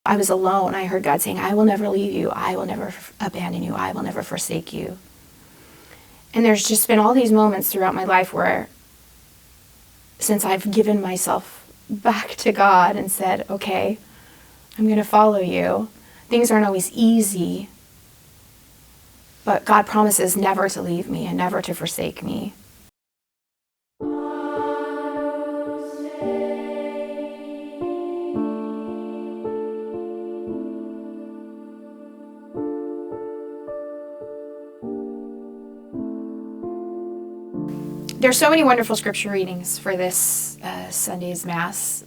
I was alone, I heard God saying, I will never leave you. I will never abandon you. I will never forsake you. And there's just been all these moments throughout my life where, since I've given myself back to God and said, okay, I'm going to follow you, things aren't always easy, but God promises never to leave me and never to forsake me. There's so many wonderful scripture readings for this Sunday's Mass,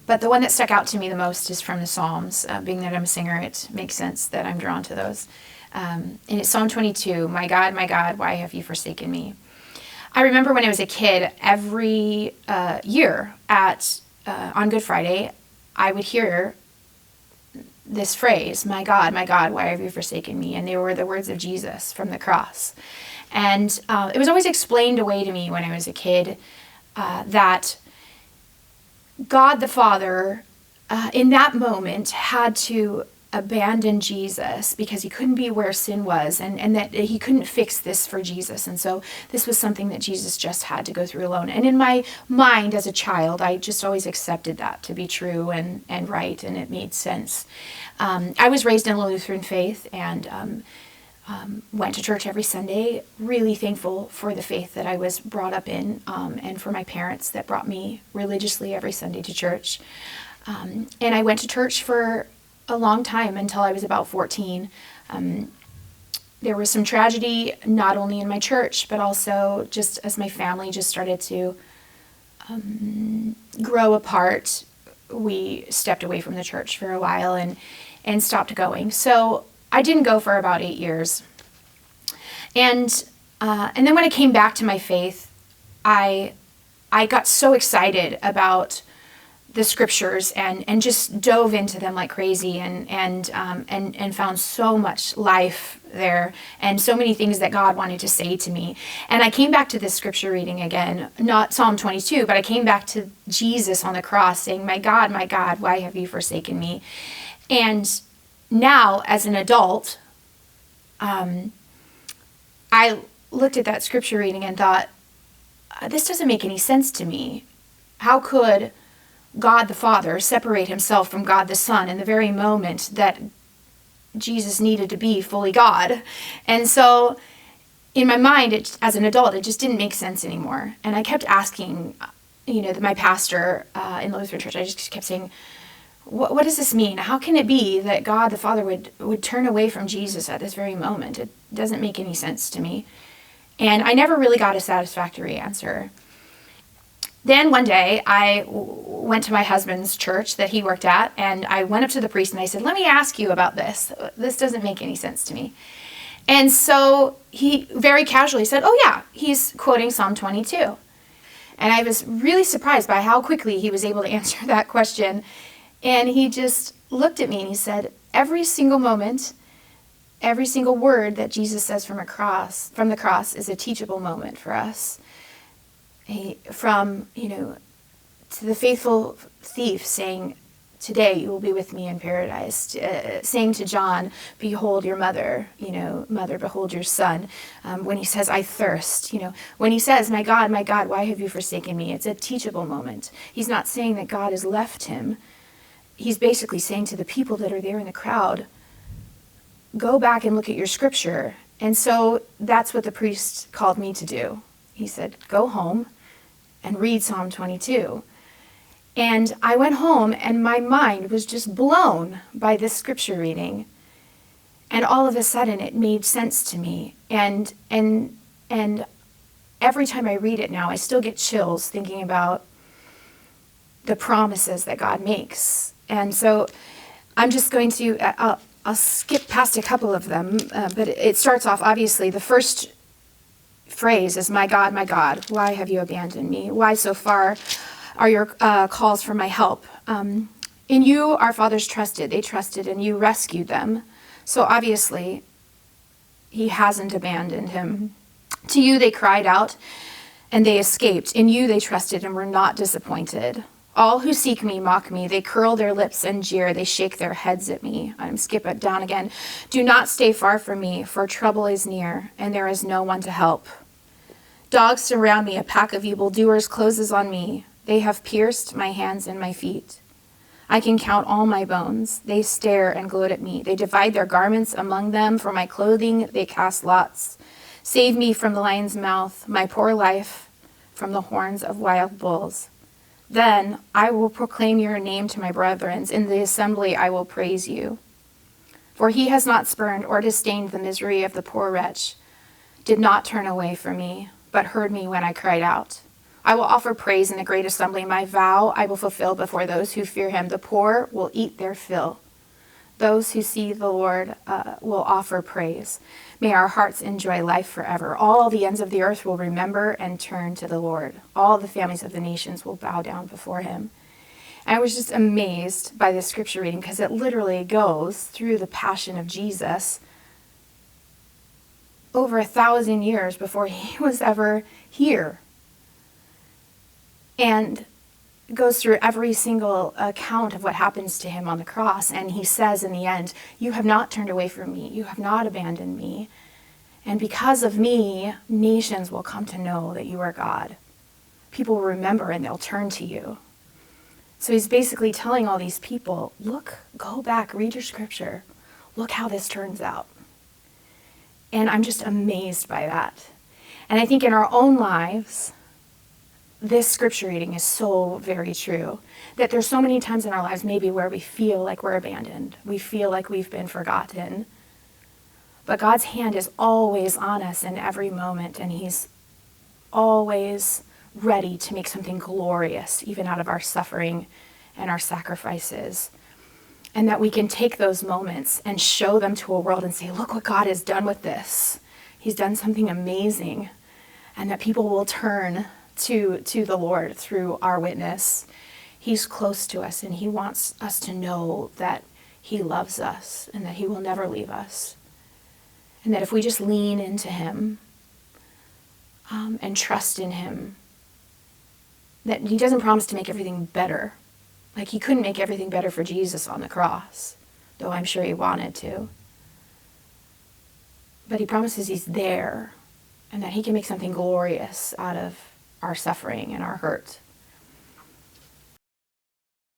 but the one that stuck out to me the most is from the Psalms. Being that I'm a singer, it makes sense that I'm drawn to those. And it's Psalm 22, my God, why have you forsaken me? I remember when I was a kid, every year on Good Friday, I would hear this phrase, my God, why have you forsaken me? And they were the words of Jesus from the cross. And it was always explained away to me when I was a kid that God the Father, in that moment, had to abandon Jesus because he couldn't be where sin was, and that he couldn't fix this for Jesus. And so this was something that Jesus just had to go through alone. And in my mind as a child, I just always accepted that to be true and right, and it made sense. I was raised in a Lutheran faith and went to church every Sunday, really thankful for the faith that I was brought up in, and for my parents that brought me religiously every Sunday to church. And I went to church for a long time until I was about 14. There was some tragedy, not only in my church, but also just as my family just started to grow apart. We stepped away from the church for a while and stopped going. So I didn't go for about 8 years. And then when I came back to my faith, I got so excited about the scriptures and just dove into them like crazy and found so much life there and so many things that God wanted to say to me. And I came back to this scripture reading again, not Psalm 22, but I came back to Jesus on the cross saying, my God, why have you forsaken me? And now, as an adult, I looked at that scripture reading and thought, this doesn't make any sense to me. How could God the Father separate himself from God the Son in the very moment that Jesus needed to be fully God? And so, in my mind, as an adult, it just didn't make sense anymore. And I kept asking, my pastor in the Lutheran church, I just kept saying, what does this mean? How can it be that God the Father would turn away from Jesus at this very moment? It doesn't make any sense to me. And I never really got a satisfactory answer. Then one day I went to my husband's church that he worked at, and I went up to the priest and I said, let me ask you about this. This doesn't make any sense to me. And so he very casually said, oh yeah, he's quoting Psalm 22. And I was really surprised by how quickly he was able to answer that question. And he just looked at me and he said, every single moment, every single word that Jesus says from the cross is a teachable moment for us. From, to the faithful thief saying, today you will be with me in paradise, saying to John, behold your mother, mother, behold your son. When he says, I thirst, when he says, my God, why have you forsaken me? It's a teachable moment. He's not saying that God has left him. He's basically saying to the people that are there in the crowd, go back and look at your scripture. And so that's what the priest called me to do. He said, go home and read Psalm 22. And I went home and my mind was just blown by this scripture reading. And all of a sudden it made sense to me. And every time I read it now, I still get chills thinking about the promises that God makes. And so I'm just going to, I'll skip past a couple of them, but it starts off, obviously, the first phrase is, my God, why have you abandoned me? Why so far are your calls for my help? In you our fathers trusted. They trusted and you rescued them. So obviously, he hasn't abandoned him. To you they cried out and they escaped. In you they trusted and were not disappointed. All who seek me mock me. They curl their lips and jeer. They shake their heads at me. I'm skip it down again. Do not stay far from me, for trouble is near, and there is no one to help. Dogs surround me. A pack of evildoers closes on me. They have pierced my hands and my feet. I can count all my bones. They stare and gloat at me. They divide their garments among them. For my clothing they cast lots. Save me from the lion's mouth, my poor life from the horns of wild bulls. Then I will proclaim your name to my brethren. In the assembly I will praise you. For he has not spurned or disdained the misery of the poor wretch, did not turn away from me, but heard me when I cried out. I will offer praise in the great assembly. My vow I will fulfill before those who fear him. The poor will eat their fill. Those who see the Lord will offer praise. May our hearts enjoy life forever. All the ends of the earth will remember and turn to the Lord. All the families of the nations will bow down before him. And I was just amazed by this scripture reading because it literally goes through the passion of Jesus over 1,000 years before he was ever here. And goes through every single account of what happens to him on the cross. And he says in the end, you have not turned away from me. You have not abandoned me. And because of me, nations will come to know that you are God. People will remember and they'll turn to you. So he's basically telling all these people, look, go back, read your scripture. Look how this turns out. And I'm just amazed by that. And I think in our own lives, this scripture reading is so very true, that there's so many times in our lives maybe where we feel like we're abandoned. We feel like we've been forgotten. But God's hand is always on us in every moment, and he's always ready to make something glorious, even out of our suffering and our sacrifices. And that we can take those moments and show them to a world and say, look what God has done with this. He's done something amazing. And that people will turn to the Lord through our witness. He's close to us, and he wants us to know that he loves us and that he will never leave us. And that if we just lean into him and trust in him, that he doesn't promise to make everything better. Like he couldn't make everything better for Jesus on the cross, though I'm sure he wanted to. But he promises he's there and that he can make something glorious out of our suffering and our hurt.